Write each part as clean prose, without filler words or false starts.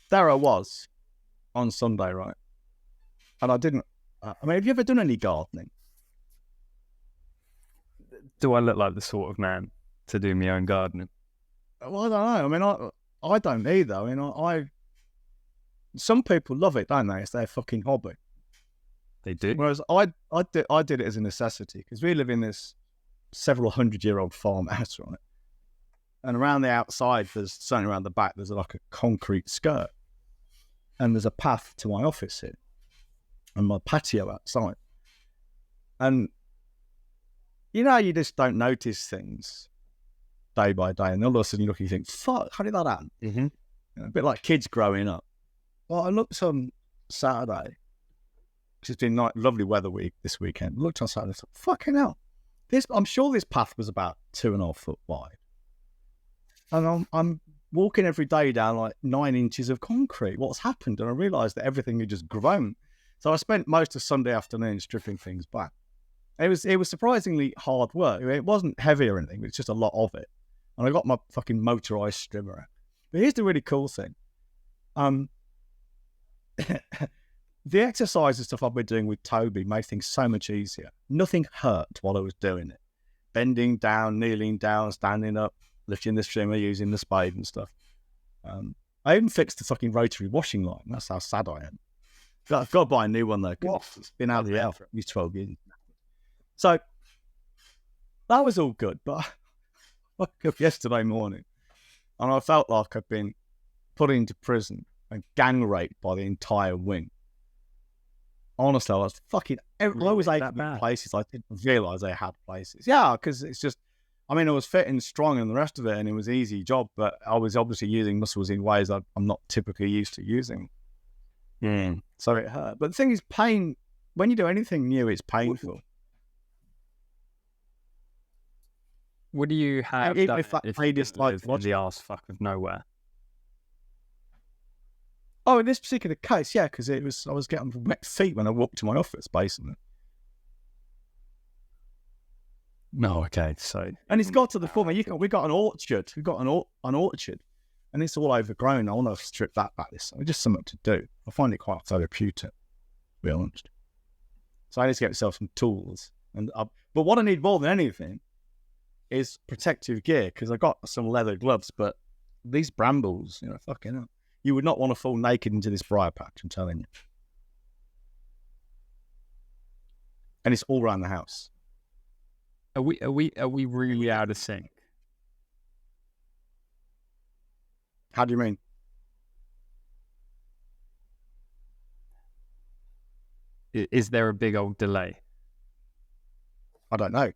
there I was on Sunday, right? And I didn't. Have you ever done any gardening? Do I look like the sort of man to do my own gardening? Well, I don't know. I don't either. I some people love it, don't they? It's their fucking hobby. They do. Whereas I did it as a necessity because we live in this several 100-year-old farmhouse, right? And around the outside, certainly around the back, there's like a concrete skirt, and there's a path to my office here, and my patio outside. And you just don't notice things day by day, and all of a sudden you look and you think, "Fuck, how did that happen?" Mm-hmm. A bit like kids growing up. Well, I looked on Saturday, which has been lovely weather week this weekend. Looked on Saturday, thought, fucking hell. I'm sure this path was about 2.5 foot wide. And I'm walking every day down like 9 inches of concrete. What's happened? And I realised that everything had just grown. So I spent most of Sunday afternoon stripping things back. It was surprisingly hard work. It wasn't heavy or anything, but it's just a lot of it. And I got my fucking motorised strimmer out. But here's the really cool thing. The exercise and stuff I've been doing with Toby made things so much easier. Nothing hurt while I was doing it. Bending down, kneeling down, standing up, lifting the strimmer, using the spade and stuff. I even fixed the fucking rotary washing line. That's how sad I am. I've got to buy a new one though. It's been out of the air for at least 12 years. So that was all good. But I woke up yesterday morning and I felt like I'd been put into prison and gang raped by the entire wing. Honestly, I was fucking... I was able to places I didn't realise I had places. Yeah, because it's just... I was fit and strong and the rest of it, and it was an easy job, but I was obviously using muscles in ways I'm not typically used to using. So it hurt. But the thing is, pain... When you do anything new, it's painful. What do you have even done if that if pain you is live like... in the arse fuck of nowhere? Oh, in this particular case, yeah, because I was getting wet feet when I walked to my office, basically. No, okay, so... And it's got to the point where we got an orchard. We've got an orchard, and it's all overgrown. I want to strip that back this summer. Just something to do. I find it quite therapeutic, to be honest. So I need to get myself some tools. But what I need more than anything is protective gear, because I got some leather gloves, but these brambles, fucking hell. You would not want to fall naked into this briar patch, I'm telling you. And it's all around the house. Are we really out of sync? How do you mean? Is there a big old delay? I don't know. I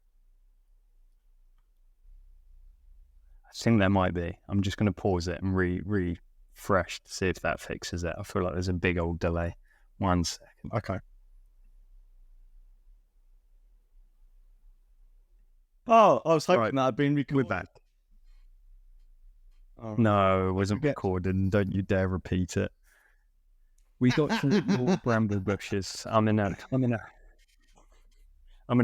think there might be. I'm just going to pause it and refresh to see if that fixes it. I feel like there's a big old delay. 1 second. Okay. Oh, I was hoping that I'd been recorded. We're back. No, it wasn't recorded, and don't you dare repeat it. We got some little bramble bushes. I'm in a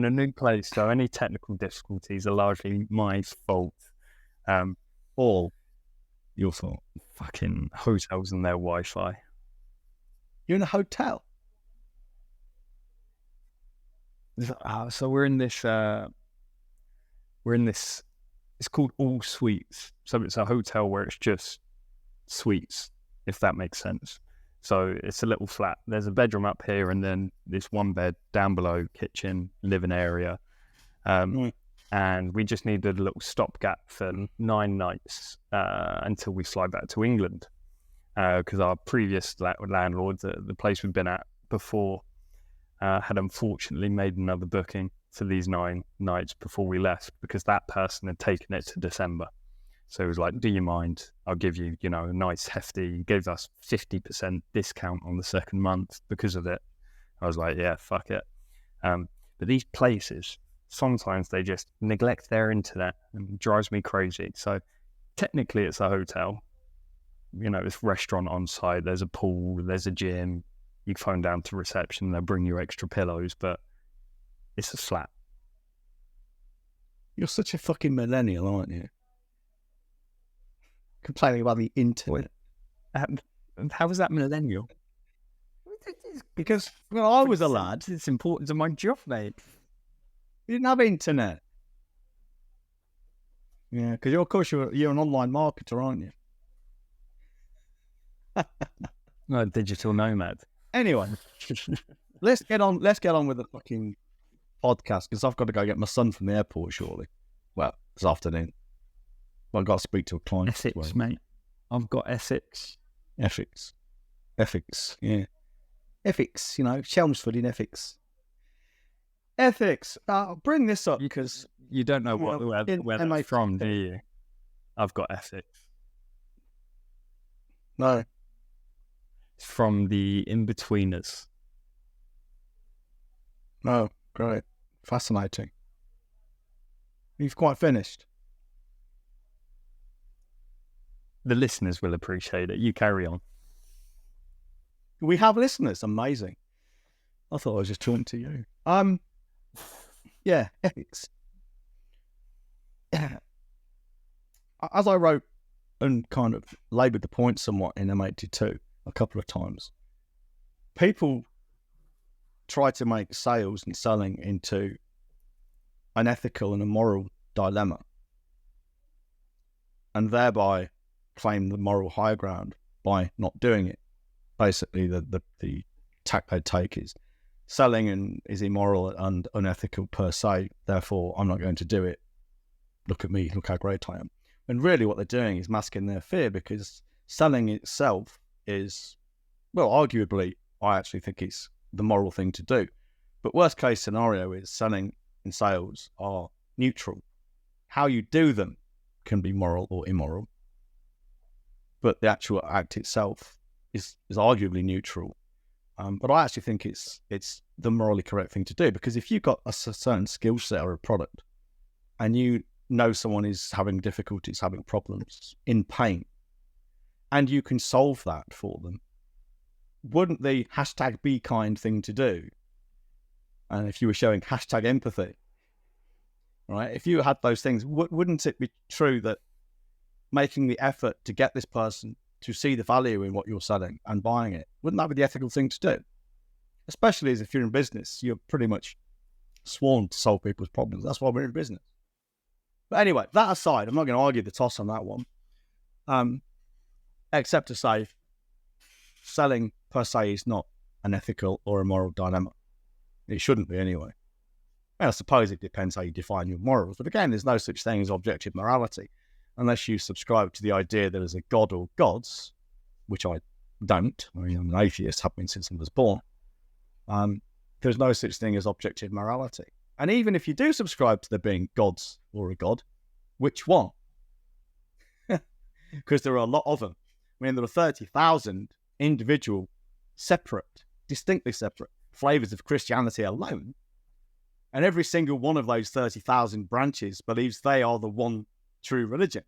new place, so any technical difficulties are largely my fault. All your fault. Fucking hotels and their Wi-Fi. You're in a hotel? So we're in this, it's called All Suites. So it's a hotel where it's just suites, if that makes sense. So it's a little flat. There's a bedroom up here and then this one bed down below, kitchen, living area. And we just needed a little stopgap for 9 nights until we fly back to England. Because our previous landlord, the place we'd been at before, had unfortunately made another booking for these 9 nights before we left, because that person had taken it to December. So he was like, do you mind? I'll give you, a nice hefty, he gave us 50% discount on the second month because of it. I was like, yeah, fuck it. But these places, sometimes they just neglect their internet and it drives me crazy. So technically it's a hotel. It's restaurant on site, there's a pool, there's a gym. You can phone down to reception, they'll bring you extra pillows, but it's a flat. You're such a fucking millennial, aren't you? Complaining about the internet. How is that millennial? Because when I was a lad, It's important to my job, mate. you didn't have internet. Yeah, because of course you're an online marketer, aren't you? No, digital nomad. Anyway, let's get on with the fucking podcast, because I've got to go get my son from the airport shortly. Well, this afternoon. Well, I've got to speak to a client. Essex, mate. I've got Essex. Ethics, yeah. Ethics, Chelmsford in ethics. Ethics. I'll bring this up because You don't know where that's from, do you? I've got Essex. No. It's from the In-Betweeners. Oh, great. Fascinating. You've quite finished. The listeners will appreciate it. You carry on. We have listeners. Amazing. I thought I was just talking to you. Yeah, ethics. Yeah. As I wrote and kind of laboured the point somewhat in M82 a couple of times, people try to make sales and selling into an ethical and a moral dilemma, and thereby claim the moral high ground by not doing it. Basically, the tack they take is selling is immoral and unethical per se, therefore I'm not going to do it. Look at me, look how great I am. And really what they're doing is masking their fear, because selling itself is, well, arguably, I actually think it's the moral thing to do. But worst case scenario is selling and sales are neutral. How you do them can be moral or immoral, but the actual act itself is arguably neutral. But I actually think it's the morally correct thing to do, because if you've got a certain skill set or a product and you know someone is having difficulties, having problems, in pain, and you can solve that for them, wouldn't the hashtag be kind thing to do? And if you were showing hashtag empathy, right? If you had those things, wouldn't it be true that making the effort to get this person to see the value in what you're selling and buying it, wouldn't that be the ethical thing to do? Especially as if you're in business, you're pretty much sworn to solve people's problems. That's why we're in business. But anyway, that aside, I'm not going to argue the toss on that one. Except to say, selling per se is not an ethical or a moral dilemma. It shouldn't be anyway. And I suppose it depends how you define your morals. But again, there's no such thing as objective morality, unless you subscribe to the idea that there's a god or gods, which I don't. I mean, I'm an atheist, have been since I was born. There's no such thing as objective morality. And even if you do subscribe to there being gods or a god, which one? Because there are a lot of them. I mean, there are 30,000 individual, separate, distinctly separate flavours of Christianity alone. And every single one of those 30,000 branches believes they are the one true religion.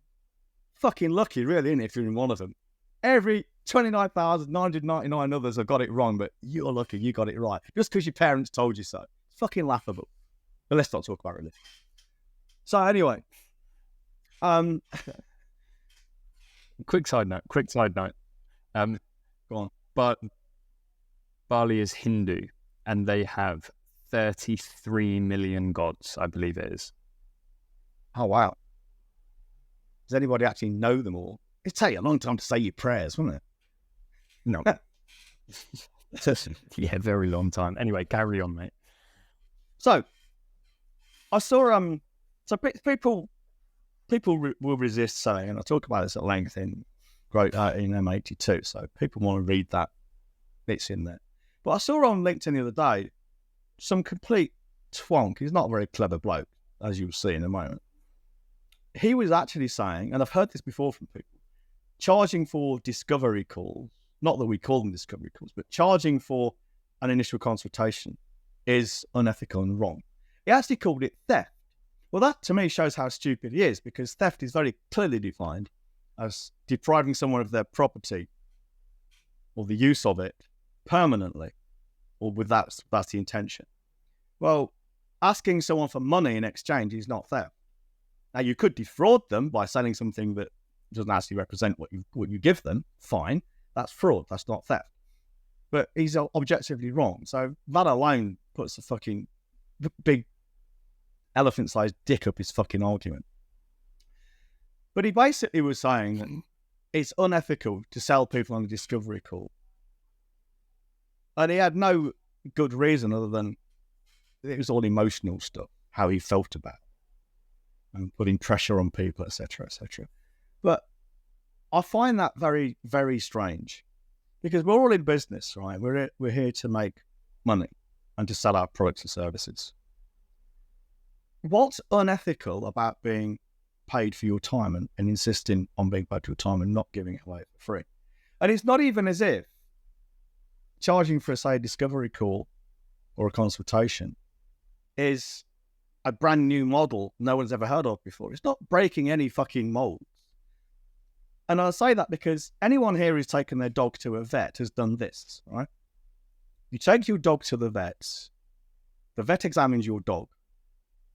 Fucking lucky, really, isn't it, if you're in one of them? Every 29,999 others have got it wrong, but you're lucky you got it right. Just because your parents told you so. It's fucking laughable. But let's not talk about religion. So anyway, quick side note. Go on. But Bali is Hindu, and they have 33 million gods, I believe it is. Oh, wow. Does anybody actually know them all? It'd take you a long time to say your prayers, wouldn't it? No. Yeah, very long time. Anyway, carry on, mate. So, I saw, so people will resist selling, and I talk about this at length in M82, so people want to read that, it's in there. But I saw on LinkedIn the other day, some complete twonk, he's not a very clever bloke, as you'll see in a moment. He was actually saying, and I've heard this before from people, charging for discovery calls, not that we call them discovery calls, but charging for an initial consultation is unethical and wrong. He actually called it theft. Well, that to me shows how stupid he is, because theft is very clearly defined as depriving someone of their property or the use of it permanently, or with that's the intention. Well, asking someone for money in exchange is not theft. Now, you could defraud them by selling something that doesn't actually represent what you give them, fine. That's fraud. That's not theft. But he's objectively wrong. So that alone puts a fucking big elephant-sized dick up his fucking argument. But he basically was saying that it's unethical to sell people on a discovery call. And he had no good reason other than it was all emotional stuff, how he felt about it, and putting pressure on people, etc., etc. But I find that very, very strange, because we're all in business, right? We're here to make money and to sell our products and services. What's unethical about being paid for your time and insisting on being paid for your time and not giving it away for free? And it's not even as if charging for, say, a discovery call or a consultation is a brand new model no one's ever heard of before. It's not breaking any fucking molds. And I say that because anyone here who's taken their dog to a vet has done this, right? You take your dog to the vet examines your dog,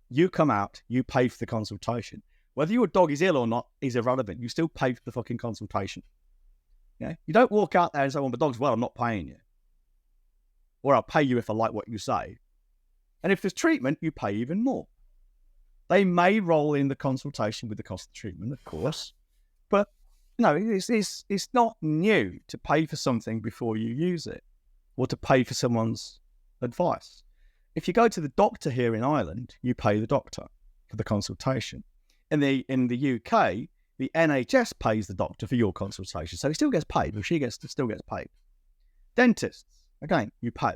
you come out, you pay for the consultation. Whether your dog is ill or not is irrelevant. You still pay for the fucking consultation. Yeah? You don't walk out there and say, well, my dog's well, I'm not paying you. Or I'll pay you if I like what you say. And if there's treatment, you pay even more. They may roll in the consultation with the cost of treatment, of course. But no, it's not new to pay for something before you use it, or to pay for someone's advice. If you go to the doctor here in Ireland, you pay the doctor for the consultation. In the UK, the NHS pays the doctor for your consultation, so he still gets paid, or she still gets paid. Dentists, again, you pay.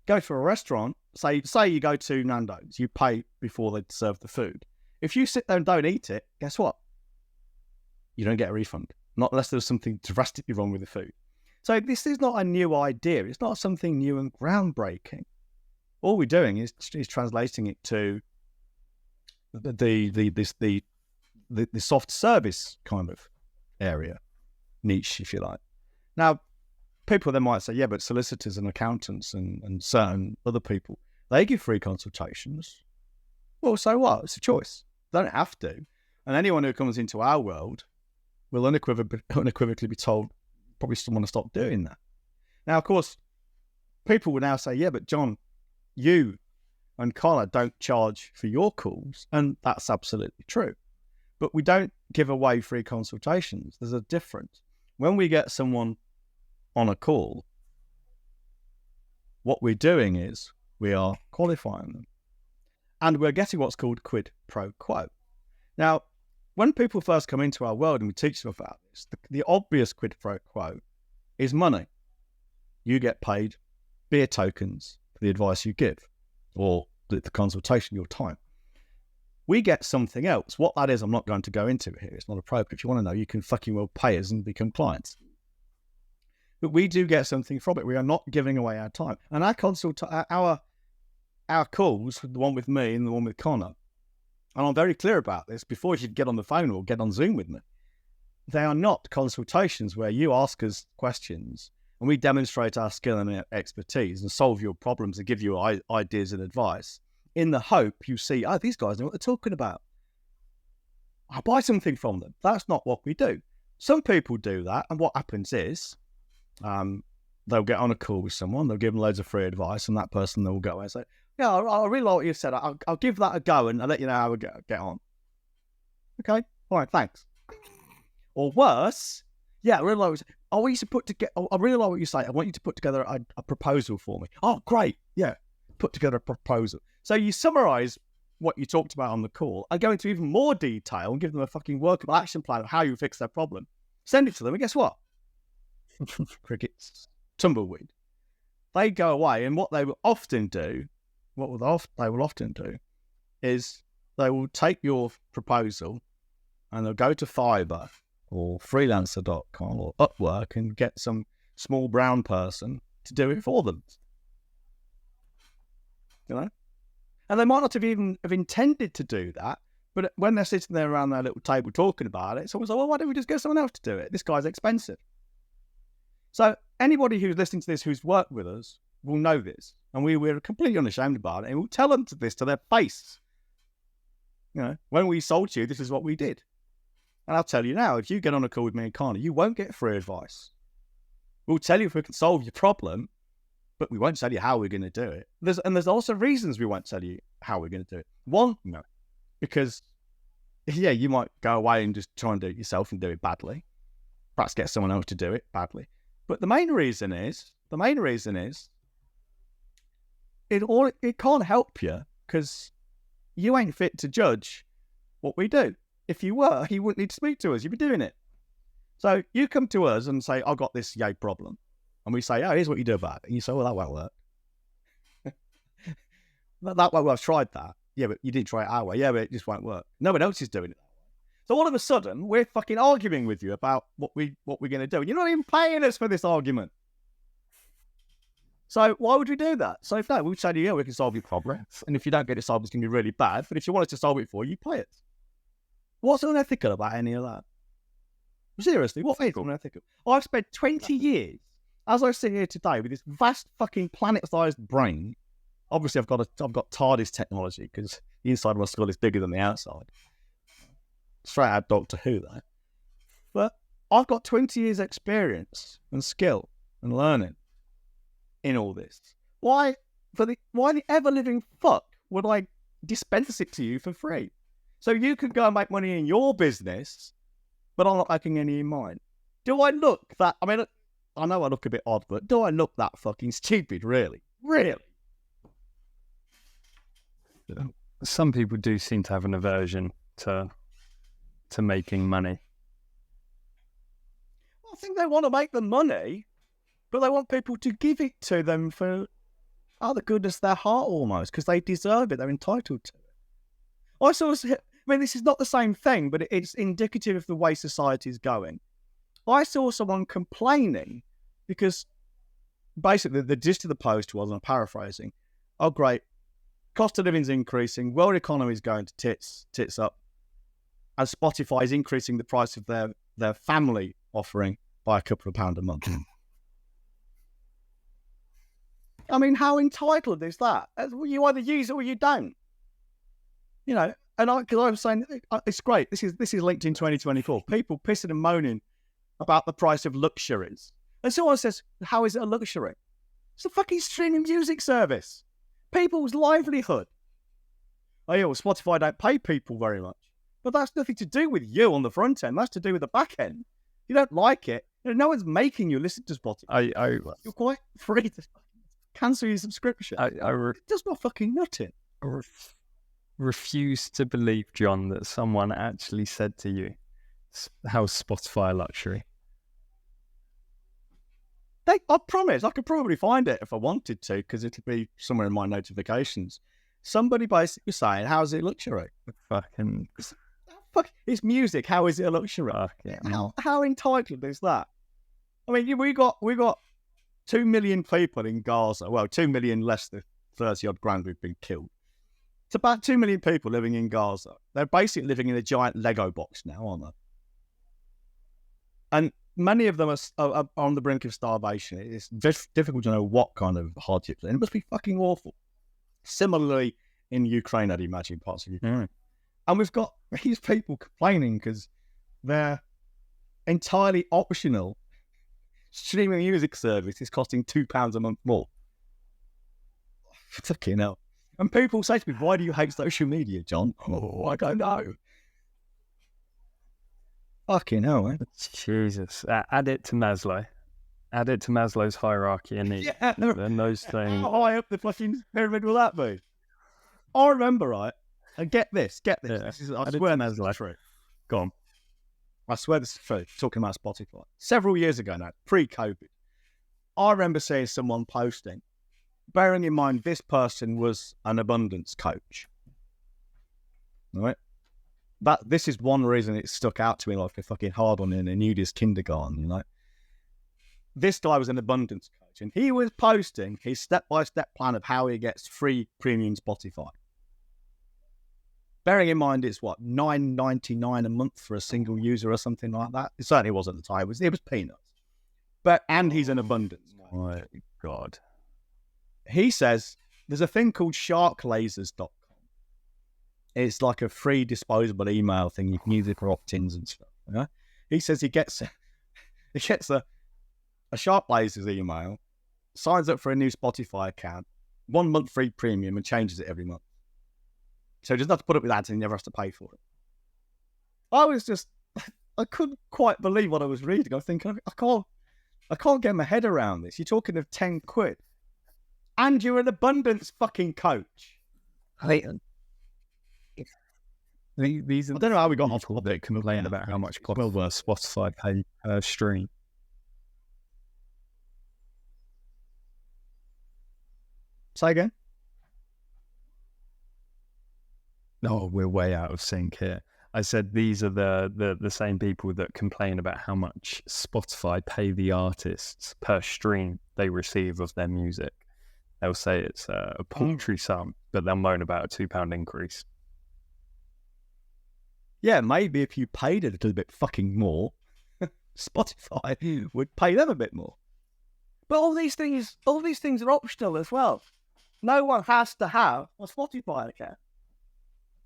Go to a restaurant, say you go to Nando's, you pay before they serve the food. If you sit there and don't eat it, guess what? You don't get a refund, not unless there's something drastically wrong with the food. So this is not a new idea. It's not something new and groundbreaking. All we're doing is translating it to the soft service kind of area, niche, if you like. Now, people then might say, yeah, but solicitors and accountants and certain other people, they give free consultations. Well, so what? It's a choice. They don't have to. And anyone who comes into our world will unequivocally be told, probably still want to stop doing that. Now, of course, people will now say, yeah, but John, you and Connor don't charge for your calls. And that's absolutely true. But we don't give away free consultations. There's a difference. When we get someone on a call, what we're doing is we are qualifying them. And we're getting what's called quid pro quo. Now, when people first come into our world and we teach them about this, the obvious quid pro quo is money. You get paid beer tokens for the advice you give, or the consultation, your time. We get something else. What that is, I'm not going to go into here. It's not appropriate. If you want to know, you can fucking well pay us and become clients. But we do get something from it. We are not giving away our time. And our calls, the one with me and the one with Connor, and I'm very clear about this, before you should get on the phone or get on Zoom with me, they are not consultations where you ask us questions and we demonstrate our skill and expertise and solve your problems and give you ideas and advice in the hope you see, oh, these guys know what they're talking about. I'll buy something from them. That's not what we do. Some people do that, and what happens is they'll get on a call with someone, they'll give them loads of free advice, and that person will go away and say, yeah, I really like what you said. I'll give that a go and I'll let you know how we get on. Okay, all right, thanks. Or worse, yeah, I really like I really like what you say. I want you to put together a proposal for me. Oh, great. Yeah, put together a proposal. So you summarize what you talked about on the call and go into even more detail and give them a fucking workable action plan of how you fix their problem. Send it to them, and guess what? Crickets, tumbleweed. They go away, and what they will often do is they will take your proposal and they'll go to Fiverr or freelancer.com or Upwork and get some small brown person to do it for them. You know? And they might not have even intended to do that, but when they're sitting there around their little table talking about it, someone's like, well, why don't we just get someone else to do it? This guy's expensive. So anybody who's listening to this who's worked with us will know this, and we're completely unashamed about it, and we'll tell them this to their face. You know, when we sold you, this is what we did. And I'll tell you now, if you get on a call with me and Carney, you won't get free advice. We'll tell you if we can solve your problem, but we won't tell you how we're going to do it. There's also reasons we won't tell you how we're going to do it. One, no, because, yeah, you might go away and just try and do it yourself and do it badly. Perhaps get someone else to do it badly. But the main reason is, it can't help you because you ain't fit to judge what we do. If you were, you wouldn't need to speak to us. You'd be doing it. So you come to us and say, I've got this yay problem. And we say, oh, here's what you do about it. And you say, well, that won't work. That won't work. I've tried that. Yeah, but you didn't try it our way. Yeah, but it just won't work. No one else is doing it that way. So all of a sudden, we're fucking arguing with you about what we're going to do. And you're not even paying us for this argument. So why would we do that? So if no, we'd say to you, yeah, we can solve your problem. And if you don't get it solved, it's going to be really bad. But if you want us to solve it for you, pay it. What's unethical about any of that? Seriously, what is unethical? I've spent 20 years, as I sit here today, with this vast fucking planet-sized brain. Obviously, I've got TARDIS technology because the inside of my skull is bigger than the outside. Straight out Doctor Who, that. But I've got 20 years' experience and skill and learning in all this. Why the ever-living fuck would I dispense it to you for free? So you can go and make money in your business, but I'm not making any in mine. Do I look that... I mean, I know I look a bit odd, but do I look that fucking stupid, really? Really? Some people do seem to have an aversion to making money. Well, I think they want to make the money, but they want people to give it to them for, out of the goodness of their heart almost, because they deserve it. They're entitled to it. I mean, this is not the same thing, but it's indicative of the way society is going. I saw someone complaining because basically the gist of the post was, and I'm paraphrasing, oh, great, cost of living's increasing, world economy is going to tits up, and Spotify is increasing the price of their family offering by a couple of pounds a month. I mean, how entitled is that? You either use it or you don't. You know, and because I was saying, it's great. This is LinkedIn 2024. People pissing and moaning about the price of luxuries. And someone says, how is it a luxury? It's a fucking streaming music service. People's livelihood. Oh yeah, well, Spotify don't pay people very much. But that's nothing to do with you on the front end. That's to do with the back end. You don't like it. You know, no one's making you listen to Spotify. You're quite free to cancel your subscription. It's just not fucking nutting. Refuse to believe, John, that someone actually said to you, how's Spotify a luxury? I promise, I could probably find it if I wanted to, because it'll be somewhere in my notifications. Somebody basically saying, how's it luxury? Fucking... Fuck, it's music, how is it a luxury? How entitled is that? I mean, we got 2 million people in Gaza. Well, 2 million less than 30-odd grand who've been killed. It's about 2 million people living in Gaza. They're basically living in a giant Lego box now, aren't they? And many of them are on the brink of starvation. It's difficult to know what kind of hardships. And it must be fucking awful. Similarly, in Ukraine, I'd imagine, parts of Ukraine. And we've got these people complaining because their entirely optional streaming music service is costing £2 a month more. Fucking hell. And people say to me, why do you hate social media, John? Oh, I don't know. Fucking hell, man. Jesus. Add it to Maslow. Add it to Maslow's hierarchy of needs. Yeah. And those things. How high up the fucking pyramid will that be? I remember, right? And get this. Yeah. I swear this is true. Go on. I swear this is true. Talking about Spotify. Several years ago now, pre-COVID, I remember seeing someone posting, bearing in mind this person was an abundance coach. Right? This is one reason it stuck out to me like a fucking hard one in a nudist kindergarten, you know? This guy was an abundance coach, and he was posting his step-by-step plan of how he gets free premium Spotify. Bearing in mind, it's what, $9.99 a month for a single user or something like that. It certainly was at the time. It was peanuts. And he's an abundance coach. My God. He says there's a thing called sharklasers.com. It's like a free disposable email thing. You can use it for opt-ins and stuff. Yeah? He says he gets a Sharp Blazers email, signs up for a new Spotify account, 1 month free premium, and changes it every month. So he doesn't have to put up with ads and he never has to pay for it. I couldn't quite believe what I was reading. I was thinking, I can't get my head around this. You're talking of 10 quid. And you're an abundance fucking coach. These are I don't know how we got off people that complain about how much Spotify pay per stream. Say again? No, we're way out of sync here. I said these are the same people that complain about how much Spotify pay the artists per stream they receive of their music. They'll say it's a paltry sum, but they'll moan about a £2 increase. Yeah, maybe if you paid a little bit fucking more, Spotify would pay them a bit more. But all these things are optional as well. No one has to have a Spotify account.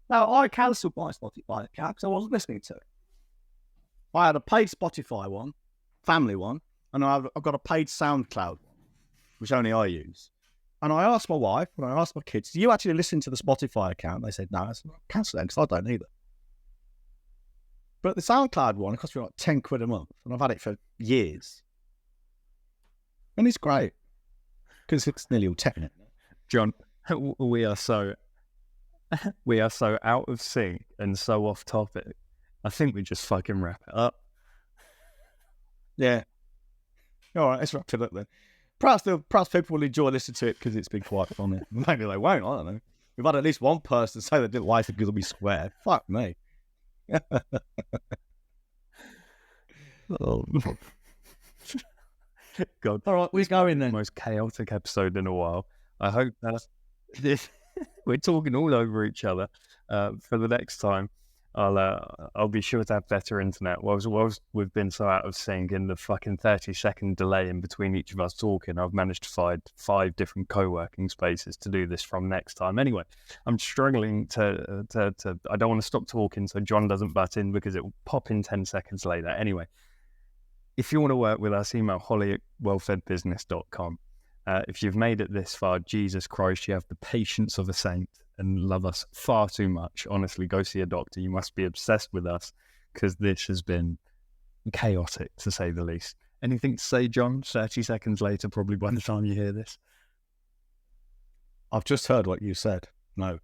Now, I cancelled my Spotify account because I wasn't listening to it. I had a paid Spotify one, family one, and I've got a paid SoundCloud one, which only I use. And I asked my wife, and I asked my kids, do you actually listen to the Spotify account? They said, no. I said, cancel it because I don't either. But the SoundCloud one cost me like 10 quid a month, and I've had it for years. And it's great because it's nearly all technical. John, we are so out of sync and so off topic. I think we just fucking wrap it up. Yeah. All right, let's wrap it up then. Perhaps people will enjoy listening to it because it's been quite funny. Maybe they won't, I don't know. We've had at least one person say they didn't like it because we swear. Fuck me. Oh. God. All right, we're going then. Most chaotic episode in a while. I hope that we're talking all over each other. For the next time, I'll be sure to have better internet. Whilst we've been so out of sync, in the fucking 30-second delay in between each of us talking, I've managed to find 5 different co-working spaces to do this from next time. Anyway, I'm struggling to I don't want to stop talking so John doesn't butt in because it will pop in 10 seconds later. Anyway, if you want to work with us, email holly@wellfedbusiness.com. If you've made it this far, Jesus Christ, you have the patience of a saint and love us far too much. Honestly, go see a doctor. You must be obsessed with us because this has been chaotic, to say the least. Anything to say, John? 30 seconds later, probably by the time you hear this. I've just heard what you said. No.